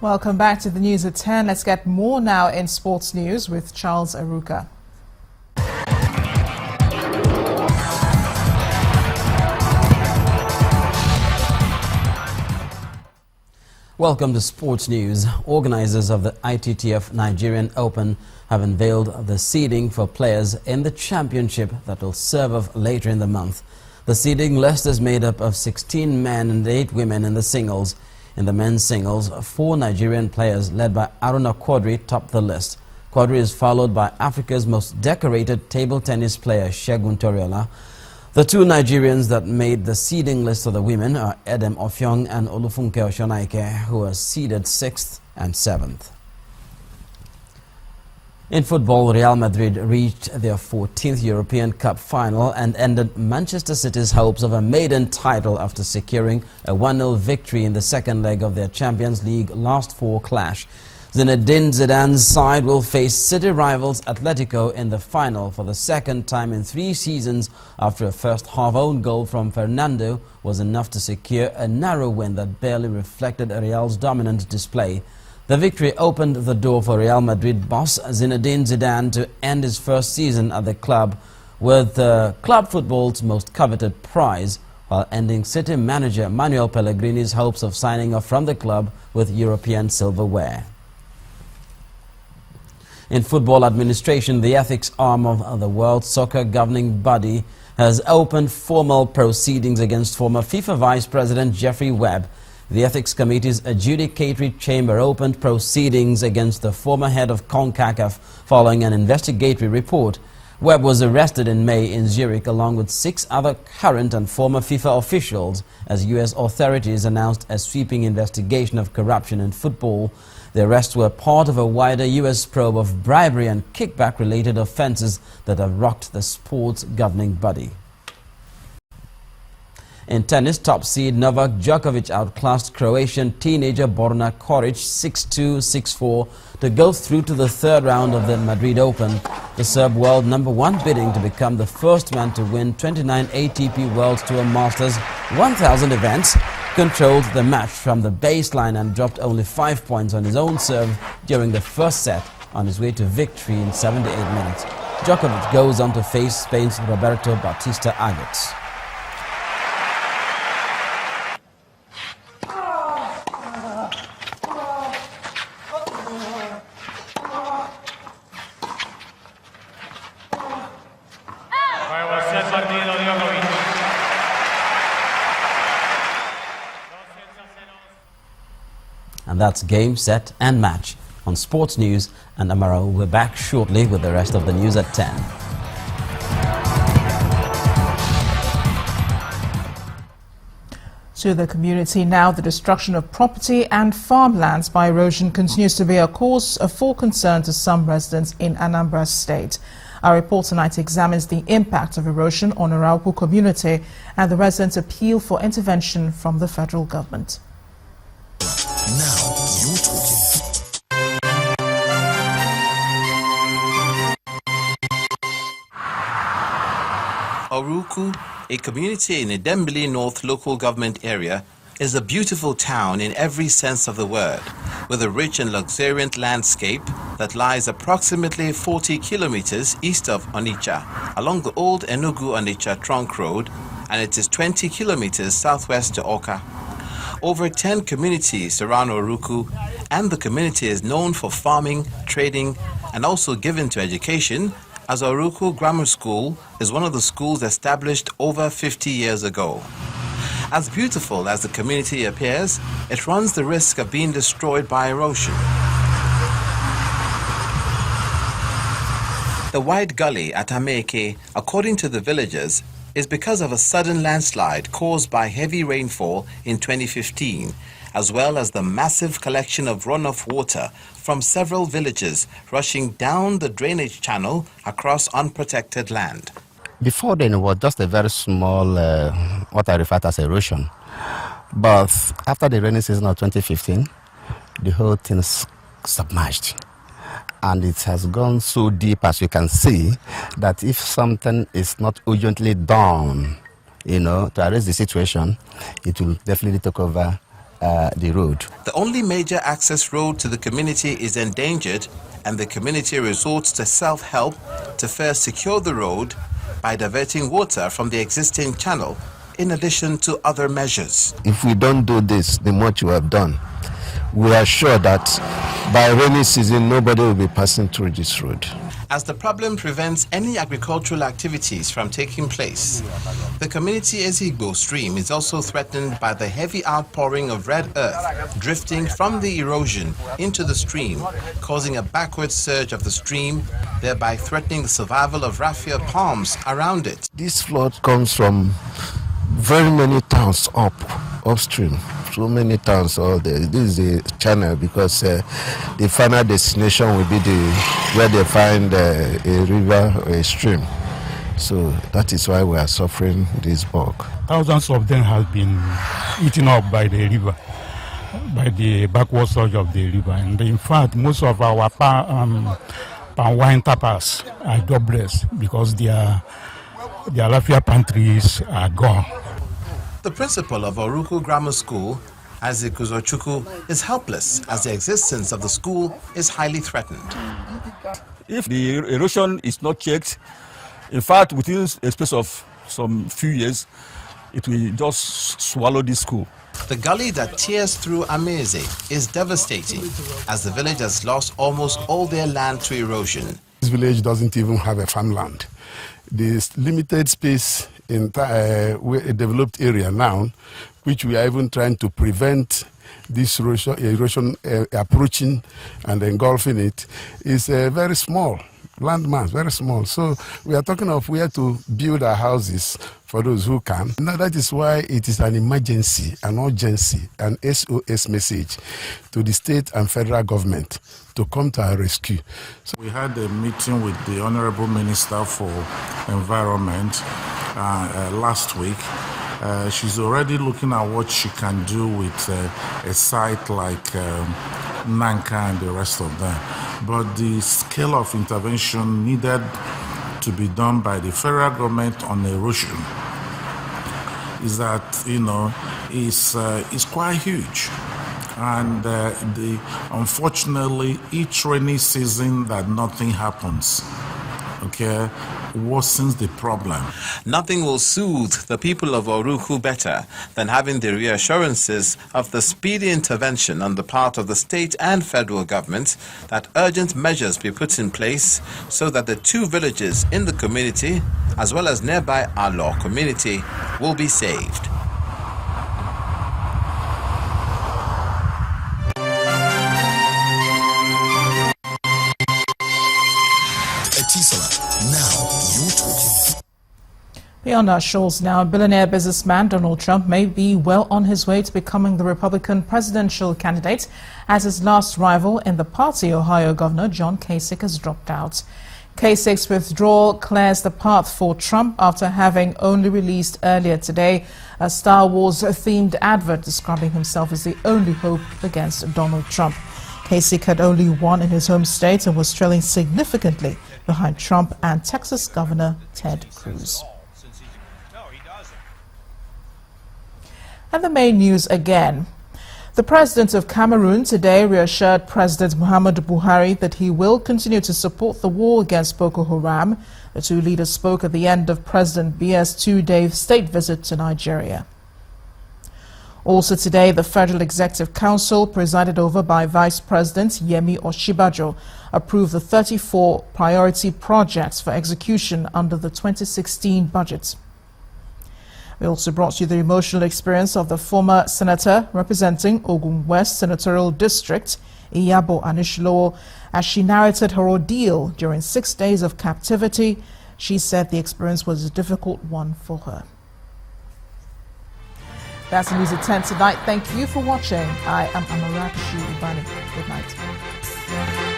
Welcome back to the news at 10. Let's get more now in sports news with Charles Aruka. Welcome to Sports News. Organizers of the ITTF Nigerian Open have unveiled the seeding for players in the championship that will serve off later in the month. The seeding list is made up of 16 men and 8 women in the singles. In the men's singles, 4 Nigerian players led by Aruna Quadri topped the list. Quadri is followed by Africa's most decorated table tennis player, Segun Toriola. The 2 Nigerians that made the seeding list for the women are Edem Ofyong and Olufunke Oshonaike, who are seeded 6th and 7th. In football, Real Madrid reached their 14th European Cup final and ended Manchester City's hopes of a maiden title after securing a 1-0 victory in the second leg of their Champions League last 4 clash. Zinedine Zidane's side will face city rivals Atletico in the final for the second time in 3 seasons after a first-half own goal from Fernando was enough to secure a narrow win that barely reflected Real's dominant display. The victory opened the door for Real Madrid boss Zinedine Zidane to end his first season at the club with club football's most coveted prize, while ending City manager Manuel Pellegrini's hopes of signing off from the club with European silverware. In football administration, the ethics arm of the World Soccer governing body has opened formal proceedings against former FIFA Vice President Jeffrey Webb. The Ethics Committee's adjudicatory chamber opened proceedings against the former head of CONCACAF following an investigatory report. Webb was arrested in May in Zurich along with 6 other current and former FIFA officials as U.S. authorities announced a sweeping investigation of corruption in football. The arrests were part of a wider U.S. probe of bribery and kickback-related offenses that have rocked the sport's governing body. In tennis, top seed Novak Djokovic outclassed Croatian teenager Borna Koric 6-2, 6-4 to go through to the 3rd round of the Madrid Open. The Serb world #1 bidding to become the first man to win 29 ATP World Tour Masters 1000 events controlled the match from the baseline and dropped only 5 points on his own serve during the first set on his way to victory in 78 minutes. Djokovic goes on to face Spain's Roberto Bautista Agut. And that's game, set and match on Sports News, and Amaro will be back shortly with the rest of the news at 10. To the community now, the destruction of property and farmlands by erosion continues to be a cause for concern to some residents in Anambra State. Our report tonight examines the impact of erosion on Arauco community and the residents' appeal for intervention from the federal government. Now you're talking. Oruku, a community in Idembili North local government area, is a beautiful town in every sense of the word, with a rich and luxuriant landscape that lies approximately 40 kilometers east of Onitsha, along the old Enugu-Onitsha trunk road, and it is 20 kilometers southwest to Awka. Over 10 communities surround Oruku, and the community is known for farming, trading, and also given to education, as Oruku Grammar School is one of the schools established over 50 years ago. As beautiful as the community appears, it runs the risk of being destroyed by erosion. The wide gully at Ameke, according to the villagers, is because of a sudden landslide caused by heavy rainfall in 2015, as well as the massive collection of runoff water from several villages rushing down the drainage channel across unprotected land. Before then, it was just a very small, what I refer to as erosion. But after the rainy season of 2015, the whole thing is submerged. And it has gone so deep, as you can see, that if something is not urgently done, to arrest the situation, it will definitely take over the road. The only major access road to the community is endangered, and the community resorts to self-help to first secure the road by diverting water from the existing channel, in addition to other measures. If we don't do this, the much we have done, we are sure that by rainy season, nobody will be passing through this road. As the problem prevents any agricultural activities from taking place, the community Ezigbo stream is also threatened by the heavy outpouring of red earth drifting from the erosion into the stream, causing a backward surge of the stream, thereby threatening the survival of raffia palms around it. This flood comes from very many towns upstream. So many towns all there. This is a channel because the final destination will be where they find a river or a stream. So that is why we are suffering this bug. Thousands of them have been eaten up by the river, by the backward surge of the river. And in fact, most of our palm wine tappers are jobless because their raffia pantries are gone. The principal of Oruku Grammar School, Isaac Uzochukwu, is helpless as the existence of the school is highly threatened. If the erosion is not checked, in fact, within a space of some few years, it will just swallow this school. The gully that tears through Ameze is devastating as the village has lost almost all their land to erosion. This village doesn't even have a farmland. This limited space in a developed area now, which we are even trying to prevent this erosion approaching and engulfing it, is very small, landmass, very small. So we are talking of where to build our houses for those who can. Now that is why it is an emergency, an urgency, an SOS message to the state and federal government to come to our rescue. So we had a meeting with the Honorable Minister for Environment last week. She's already looking at what she can do with a site like Nanka and the rest of them. But the scale of intervention needed to be done by the federal government on erosion is that, is quite huge. And unfortunately, each rainy season that nothing happens, worsens the problem. Nothing will soothe the people of Oruku better than having the reassurances of the speedy intervention on the part of the state and federal government that urgent measures be put in place so that the two villages in the community, as well as nearby Alo community, will be saved. Beyond our shores now, billionaire businessman Donald Trump may be well on his way to becoming the Republican presidential candidate as his last rival in the party, Ohio Governor John Kasich, has dropped out. Kasich's withdrawal clears the path for Trump after having only released earlier today a Star Wars-themed advert describing himself as the only hope against Donald Trump. Kasich had only won in his home state and was trailing significantly behind Trump and Texas Governor Ted Cruz. And the main news again. The president of Cameroon today reassured President Muhammadu Buhari that he will continue to support the war against Boko Haram. The two leaders spoke at the end of President Biya's two-day state visit to Nigeria. Also today, the Federal Executive Council, presided over by Vice President Yemi Oshibajo, approved the 34 priority projects for execution under the 2016 budget. We also brought you the emotional experience of the former senator representing Ogun West Senatorial District, Iyabo Anishlowo, as she narrated her ordeal during 6 days of captivity. She said the experience was a difficult one for her. That's the news at 10 tonight. Thank you for watching. I am Amarachi Ubani. Good night.